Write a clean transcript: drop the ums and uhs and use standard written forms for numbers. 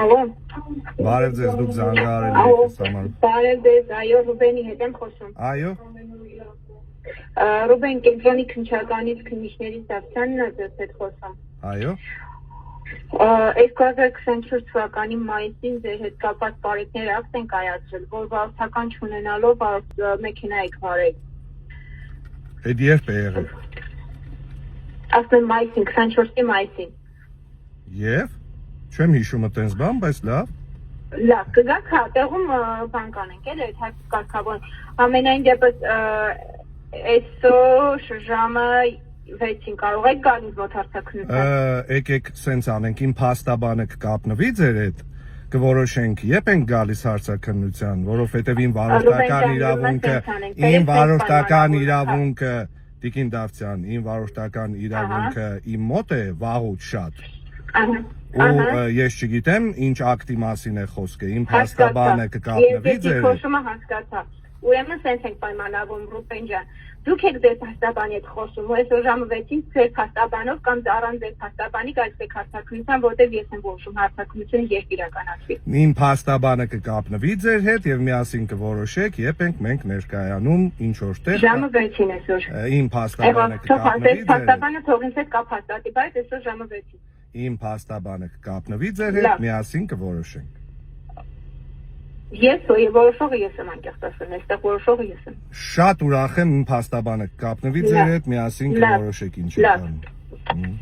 Ալո։ Բարև ձեզ, դուք զանգահարել եք համար։ Բարև ձեզ, այո, Ռուբենի հետ եմ խոսում։ Այո։ Ռուբեն կենտրոնի քննչականից քննիչների սակցիանն է ձեզ հետ խոսում։ Այո։ 2024 թվականի մայիսին ձեր հետ կապված բարեկներ ակտ են կայացրել, որ վարորդական չունենալով մեքենա եք վարել։ Այդ երբ է եղել։ Ասում եմ մայիսին, 24-ի մայիսին։ Եվ չեմ հիշում այտենց բան, բայց լավ։ Լավ, կգաք հա, տեղում բան կանենք, էլ այդ հայտ կարգավորն։ Ամենայն դեպս այսօր ժամը 6-ին կարող եք գալ ինձ մոտ հարցաքննության։ Եկեք սենց անենք, իմ փաստաբանը կկապնվի ձեր հետ, կորոշենք երբ ենք գալիս հարցաքննության, որովհետև իմ վարորդական իրավունքը, Տիկին Դավթյան, իմ վարորդական իրավունքը իմ մոտ է վաղուց շատ։ Ու ես չգիտեմ ինչ ակտի մասին է խոսքը, իմ փաստաբանը կկապնվի ձեր հետ։ Խոսումը հասկացա։ Ուրեմն սենց ենք պայմանավորում Ռուբեն ջան։ Դուք եք ձեր փաստաբանի հետ խոսում, ու այսօր ժամը 6-ին ձեր փաստաբանով կամ առանց ձեր փաստաբանի գալիս եք հարցաքննության, որտեղ ես եմ որոշում հարցաքննությունը երբ իրականացվի։ Իմ փաստաբանը կկապնվի ձեր հետ եւ միասին կորոշեք, երբ ենք մենք ներկայանում ինչ որտեղ։ Ժամը 6-ին այսօր։ Իմ փաստաբանը կկապնվի ձեր հետ։ Փաստաբանը թող ինձ հետ կապ հաստատի, բայց այսօր ժամը 6-ին։ Իմ փաստաբանը կկապնվի ձեր հետ, միասին կորոշենք։ Ես որոշողը ես եմ անկեղծ ասում, այստեղ որոշողը ես եմ։ Շատ ուրախ եմ, իմ փաստաբանը կկապնվի ձեր հետ, միասին կորոշեք ինչ է անում։